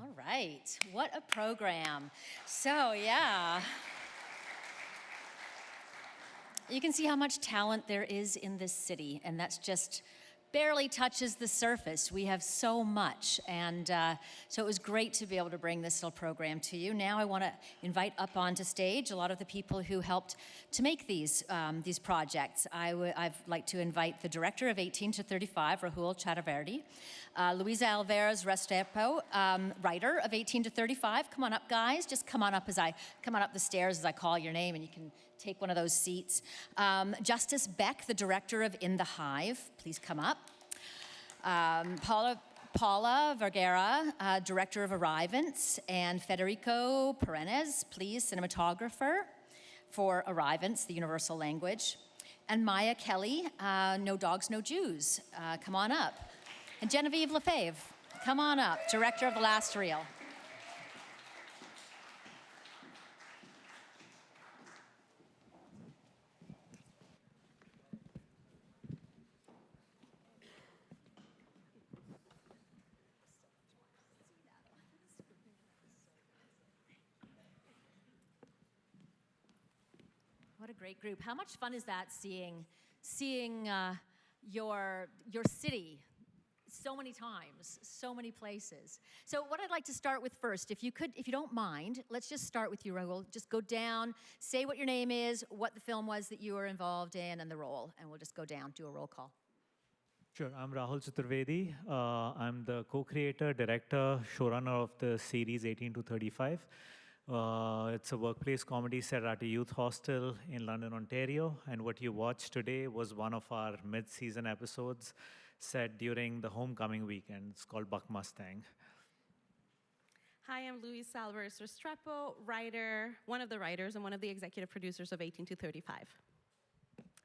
All right, what a program. So, yeah. You can see how much talent there is in this city, and that's just barely touches the surface. We have so much, and so it was great to be able to bring this little program to you. Now I want to invite up onto stage a lot of the people who helped to make these projects. I'd like to invite the director of 18 to 35, Rahul Chakravarti, Luisa Alvarez Restrepo, writer of 18 to 35. Come on up, guys. Just come on up the stairs as I call your name, and you can take one of those seats. Justice Beck, the director of In the Hive, please come up. Paula Vergara, director of Arrivants, and Federico Perenez, please, cinematographer for Arrivants, the universal language. And Maya Kelly, No Dogs, No Jews, come on up. And Genevieve Lefebvre, come on up, director of The Last Reel. What a great group. How much fun is that seeing your city so many times, so many places. So what I'd like to start with first, if you don't mind, let's just start with you, Rahul. Just go down, say what your name is, what the film was that you were involved in, and the role, and we'll just go down, do a roll call. Sure, I'm Rahul Chaturvedi. I'm the co-creator, director, showrunner of the series 18 to 35. It's a workplace comedy set at a youth hostel in London, Ontario. And what you watched today was one of our mid-season episodes set during the homecoming weekend. It's called Buck Mustang. Hi, I'm Luisa Alvarez Restrepo, writer, one of the writers and one of the executive producers of 18 to 35.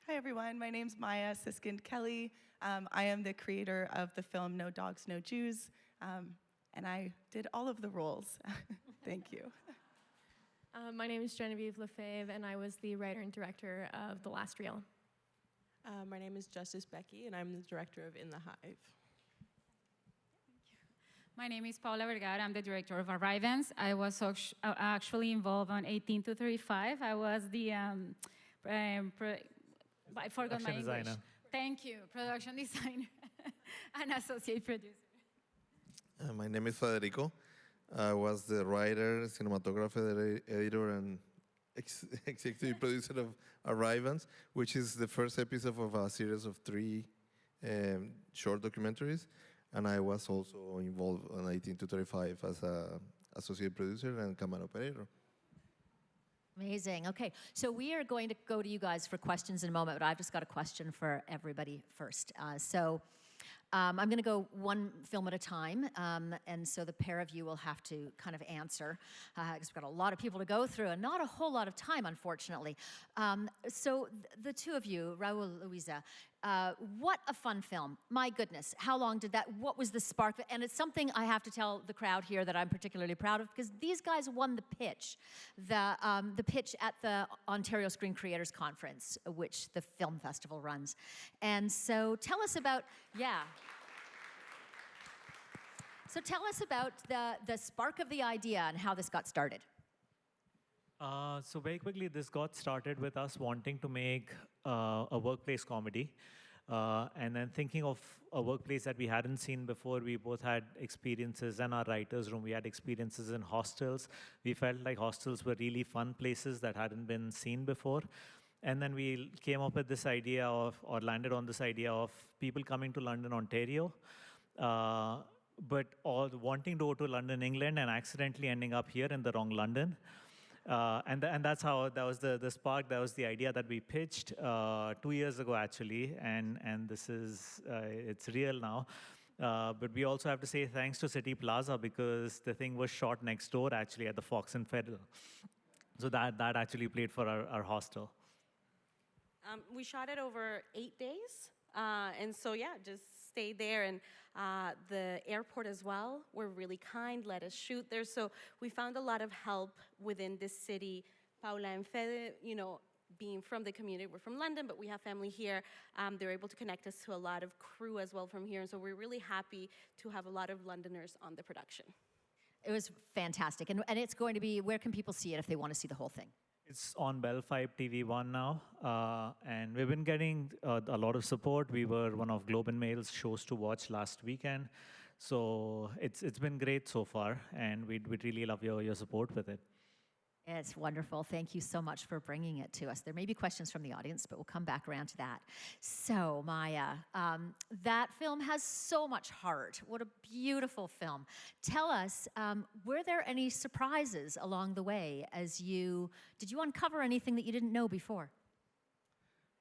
Hi, everyone. My name's Maya Siskind Kelly. I am the creator of the film No Dogs, No Jews, and I did all of the roles. Thank you. My name is Genevieve Lefebvre, and I was the writer and director of The Last Reel. My name is Justice Becky, and I'm the director of In the Hive. My name is Paula Vergara. I'm the director of Arrivants. I was actually involved on 18 to 35. I was the, I forgot my English. Designer. Thank you, production designer and associate producer. My name is Federico. I was the writer, cinematographer, editor, and executive producer of Arrivants, which is the first episode of a series of 3 short documentaries. And I was also involved on 18 to 35 as an associate producer and camera operator. Amazing. Okay, so we are going to go to you guys for questions in a moment, but I've just got a question for everybody first. I'm going to go one film at a time, and so the pair of you will have to kind of answer, because we've got a lot of people to go through and not a whole lot of time, unfortunately. So the two of you, Raul, Luisa, what a fun film. My goodness, how long did that, what was the spark? And it's something I have to tell the crowd here that I'm particularly proud of, because these guys won the pitch at the Ontario Screen Creators Conference, which the film festival runs. And so tell us about, So tell us about the spark of the idea and how this got started. So very quickly, this got started with us wanting to make a workplace comedy. And then thinking of a workplace that we hadn't seen before. We both had experiences in our writer's room. We had experiences in hostels. We felt like hostels were really fun places that hadn't been seen before. And then we came up with this idea of, or landed on this idea of people coming to London, Ontario, but all wanting to go to London, England, and accidentally ending up here in the wrong London. And that's how, that was the spark, that was the idea that we pitched 2 years ago, actually, and this is, it's real now. But we also have to say thanks to City Plaza, because the thing was shot next door, actually, at the Fox and Federal. So that actually played for our hostel. We shot it over 8 days. And so, yeah, just stayed there. And the airport as well were really kind, let us shoot there. So we found a lot of help within this city. Paula and Fede, you know, being from the community, we're from London, but we have family here. They're able to connect us to a lot of crew as well from here. And so we're really happy to have a lot of Londoners on the production. It was fantastic. And it's going to be, where can people see it if they want to see the whole thing? It's on Bell 5 TV1 now, and we've been getting a lot of support. We were one of Globe and Mail's shows to watch last weekend, so it's been great so far, and we'd really love your support with it. It's wonderful. Thank you so much for bringing it to us. There may be questions from the audience, but we'll come back around to that. So, Maya, that film has so much heart. What a beautiful film. Tell us, were there any surprises along the way did you uncover anything that you didn't know before?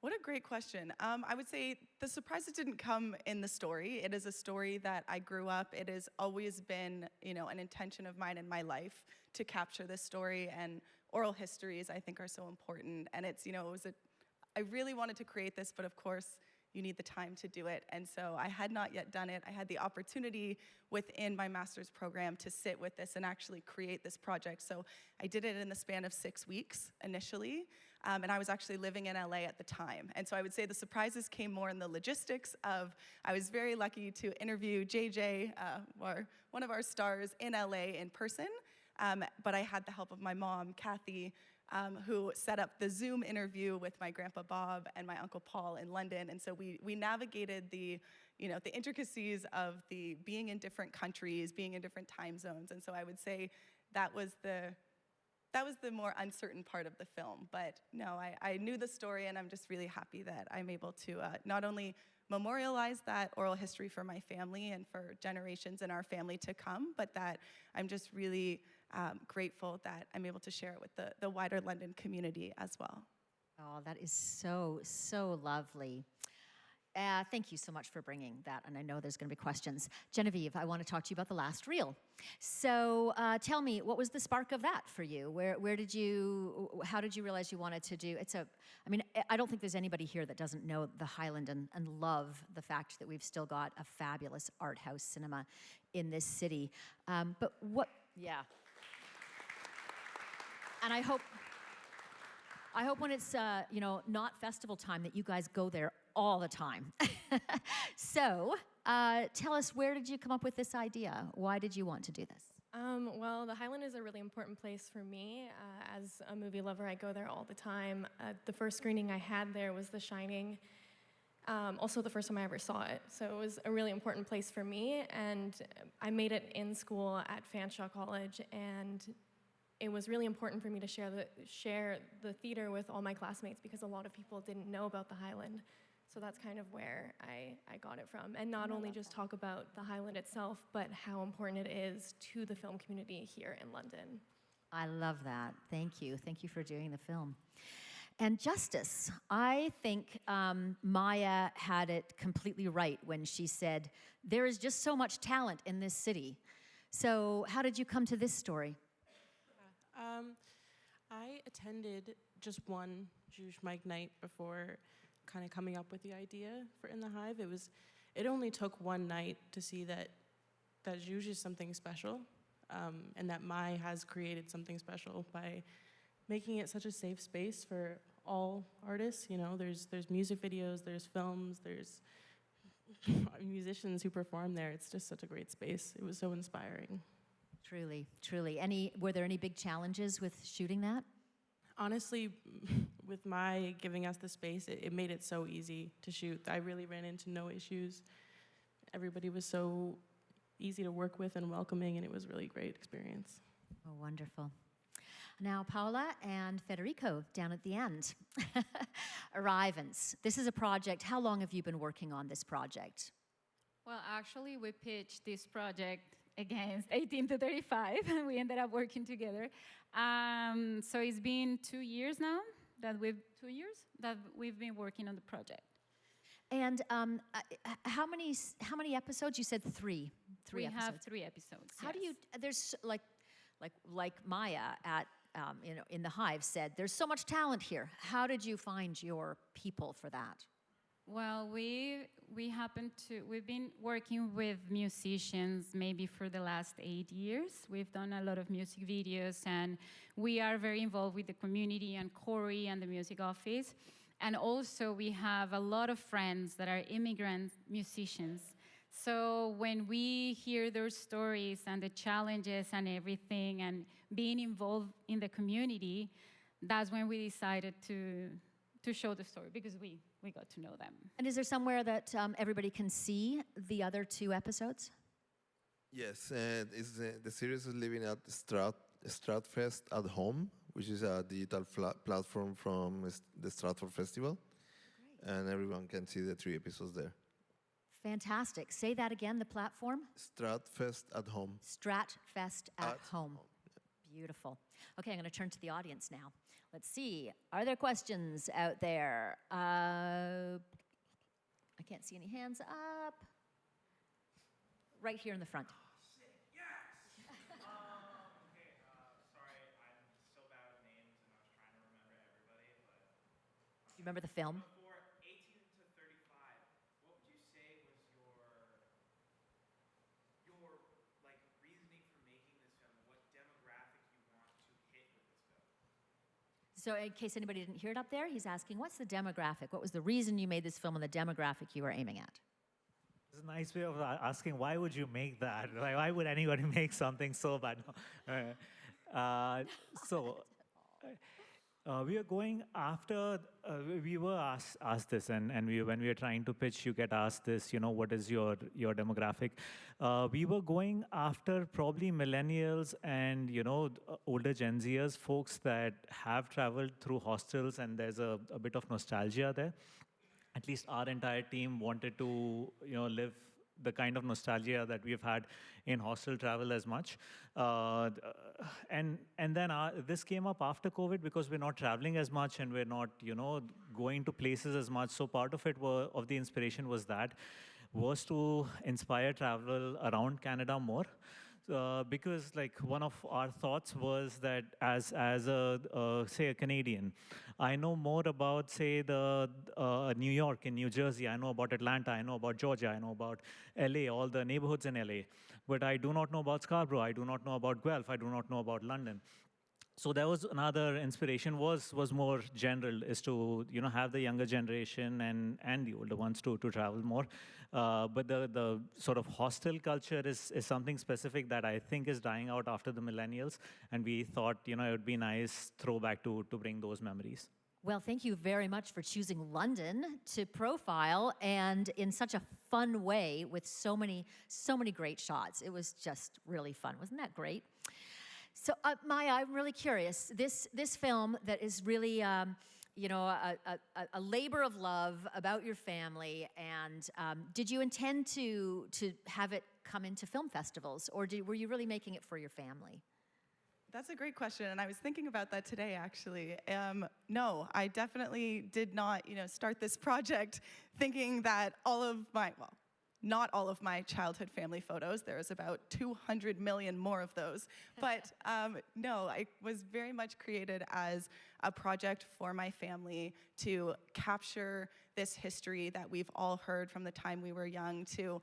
What a great question. I would say the surprises didn't come in the story. It is a story that I grew up. It has always been, an intention of mine in my life to capture this story, and oral histories, I think, are so important. And it's, I really wanted to create this, but of course, you need the time to do it. And so I had not yet done it. I had the opportunity within my master's program to sit with this and actually create this project. So I did it in the span of 6 weeks initially. And I was actually living in LA at the time. And so I would say the surprises came more in the logistics of, I was very lucky to interview JJ, one of our stars, in LA in person. But I had the help of my mom, Kathy, who set up the Zoom interview with my grandpa Bob and my uncle Paul in London. And so we navigated the intricacies of the being in different countries, being in different time zones. And so I would say that was the more uncertain part of the film. But no, I knew the story, and I'm just really happy that I'm able to not only memorialize that oral history for my family and for generations in our family to come, but that I'm just really grateful that I'm able to share it with the wider London community as well. Oh, that is so, so lovely. Thank you so much for bringing that, and I know there's going to be questions. Genevieve, I want to talk to you about the last reel. So tell me, what was the spark of that for you? How did you realize you wanted to do, I don't think there's anybody here that doesn't know the Highland and love the fact that we've still got a fabulous art house cinema in this city. Yeah. And I hope when it's, not festival time that you guys go there all the time. So tell us, where did you come up with this idea? Why did you want to do this? Well, the Highland is a really important place for me. As a movie lover, I go there all the time. The first screening I had there was The Shining. Also the first time I ever saw it. So it was a really important place for me. And I made it in school at Fanshawe College, and it was really important for me to share the theater with all my classmates, because a lot of people didn't know about the Highland. So that's kind of where I got it from. And not only just talk about the Highland itself, but how important it is to the film community here in London. I love that. Thank you. Thank you for doing the film. And Justice, I think Maya had it completely right when she said, there is just so much talent in this city. So how did you come to this story? I attended just one Juge Mike night before kind of coming up with the idea for In the Hive. It only took one night to see that Juge is something special, and that Mai has created something special by making it such a safe space for all artists. There's music videos, there's films, there's musicians who perform there. It's just such a great space. It was so inspiring. Truly, truly. Were there any big challenges with shooting that? Honestly, with Mai giving us the space, it made it so easy to shoot. I really ran into no issues. Everybody was so easy to work with and welcoming, and it was a really great experience. Oh, wonderful. Now, Paola and Federico down at the end. Arrivans. This is a project. How long have you been working on this project? Well, actually, we pitched this project against 18 to 35, and we ended up working together. So it's been 2 years now that we've been working on the project. And how many episodes? You said three episodes. We have 3 episodes. How do you? There's like Maya at in the Hive said, there's so much talent here. How did you find your people for that? Well, we've been working with musicians maybe for the last 8 years. We've done a lot of music videos, and we are very involved with the community and Corey and the music office. And also we have a lot of friends that are immigrant musicians. So when we hear their stories and the challenges and everything and being involved in the community, that's when we decided to show the story because we got to know them. And is there somewhere that everybody can see the other 2 episodes? Yes, the series is living at Stratfest at Home, which is a digital platform from the Stratford Festival. Great. And everyone can see the 3 episodes there. Fantastic. Say that again, the platform? Stratfest at Home. Stratfest at Home. Beautiful. Okay, I'm going to turn to the audience now. Let's see. Are there questions out there? I can't see any hands up. Right here in the front. Do you remember the film? For 18 to 35, what would you say was your like reasoning for making this film, and what demographic you want to hit with this film? So in case anybody didn't hear it up there, he's asking, what's the demographic? What was the reason you made this film and the demographic you were aiming at? It's a nice way of asking, why would you make that? Like, why would anybody make something so bad? We are going after, we were asked this, and when we were trying to pitch, you get asked this, what is your demographic? We were going after probably millennials and, older Gen Zers, folks that have traveled through hostels, and there's a bit of nostalgia there. At least our entire team wanted to, live the kind of nostalgia that we've had in hostel travel as much. And then this came up after COVID because we're not traveling as much and we're not, going to places as much. So part of it of the inspiration was to inspire travel around Canada more. Because like one of our thoughts was that as a say a Canadian, I know more about say the New York and New Jersey. I know about Atlanta. I know about Georgia. I know about LA, all the neighborhoods in LA. But I do not know about Scarborough. I do not know about Guelph. I do not know about London. So that was another inspiration was more general, is to have the younger generation and the older ones to travel more. But the sort of hostel culture is something specific that I think is dying out after the millennials, and we thought it would be nice throwback to bring those memories. Well, thank you very much for choosing London to profile, and in such a fun way with so many great shots. It was just really fun. Wasn't that great? So, Maya, I'm really curious. This film that is really, a labor of love about your family, and did you intend to have it come into film festivals, or were you really making it for your family? That's a great question, and I was thinking about that today, actually. No, I definitely did not, start this project thinking that not all of my childhood family photos. There is about 200 million more of those. But no, it was very much created as a project for my family to capture this history that we've all heard from the time we were young, to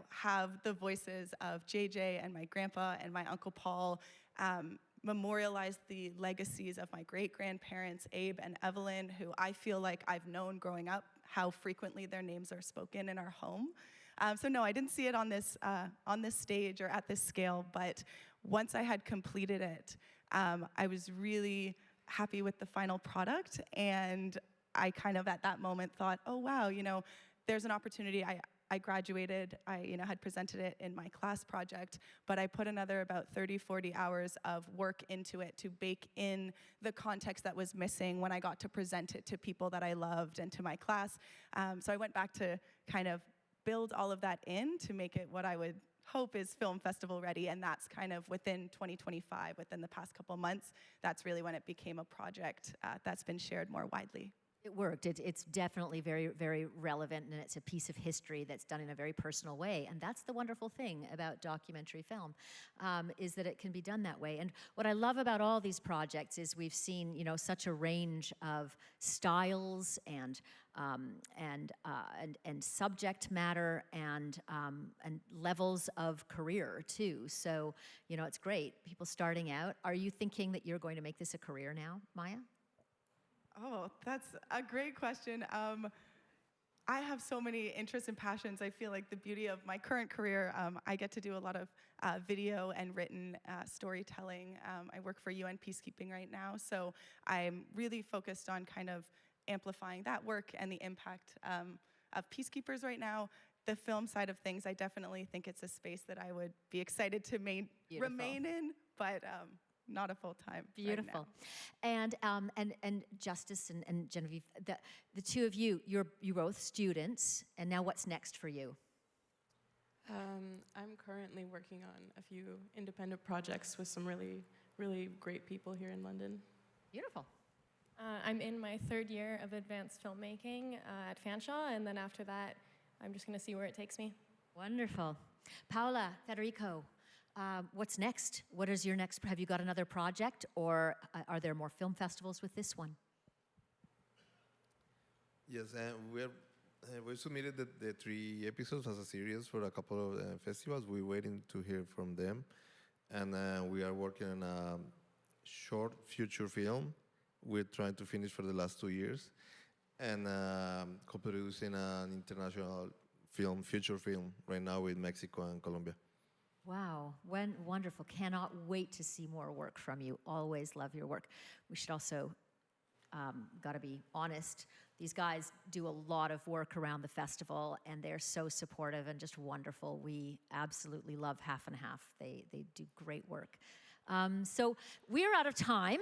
have the voices of JJ and my grandpa and my Uncle Paul, memorialize the legacies of my great-grandparents, Abe and Evelyn, who I feel like I've known growing up, how frequently their names are spoken in our home. So no, I didn't see it on this stage or at this scale, but once I had completed it, I was really happy with the final product, and I kind of at that moment thought, oh wow, there's an opportunity. I graduated, I had presented it in my class project, but I put another about 30, 40 hours of work into it to bake in the context that was missing when I got to present it to people that I loved and to my class. So I went back to kind of build all of that in to make it what I would hope is film festival ready, and that's kind of within 2025, within the past couple months. That's really when it became a project that's been shared more widely. It worked. It's definitely very, very relevant, and it's a piece of history that's done in a very personal way. And that's the wonderful thing about documentary film, is that it can be done that way. And what I love about all these projects is we've seen, such a range of styles and subject matter and levels of career too. So, it's great. People starting out. Are you thinking that you're going to make this a career now, Maya? Oh, that's a great question. I have so many interests and passions. I feel like the beauty of my current career, I get to do a lot of video and written storytelling. I work for UN Peacekeeping right now, so I'm really focused on kind of amplifying that work and the impact of peacekeepers right now. The film side of things, I definitely think it's a space that I would be excited to remain in, but not a full time. Beautiful. And Justice and Genevieve, the two of you, you're both students, and now what's next for you? I'm currently working on a few independent projects with some really, really great people here in London. Beautiful. I'm in my 3rd year of advanced filmmaking at Fanshawe, and then after that, I'm just going to see where it takes me. Wonderful. Paola, Federico, what's next? What is your next? Have you got another project, or are there more film festivals with this one? Yes, we submitted the 3 episodes as a series for a couple of festivals. We're waiting to hear from them. And we are working on a short feature film we're trying to finish for the last 2 years. And co-producing an international film, feature film, right now with Mexico and Colombia. Wow, wonderful. Cannot wait to see more work from you. Always love your work. We should also, got to be honest, these guys do a lot of work around the festival, and they're so supportive and just wonderful. We absolutely love Half and Half. They do great work. So we're out of time.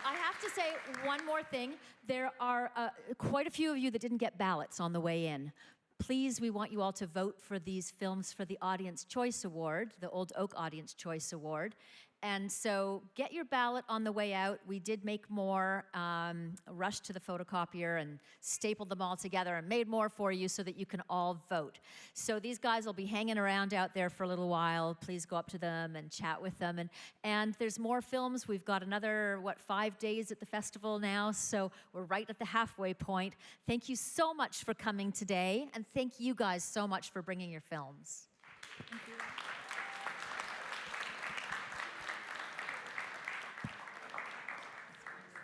I have to say one more thing. There are quite a few of you that didn't get ballots on the way in. Please, we want you all to vote for these films for the Audience Choice Award, the Old Oak Audience Choice Award. And so get your ballot on the way out. We did make more, rushed to the photocopier and stapled them all together and made more for you so that you can all vote. So these guys will be hanging around out there for a little while. Please go up to them and chat with them. And there's more films. We've got another, 5 days at the festival now, so we're right at the halfway point. Thank you so much for coming today, and thank you guys so much for bringing your films. Thank you.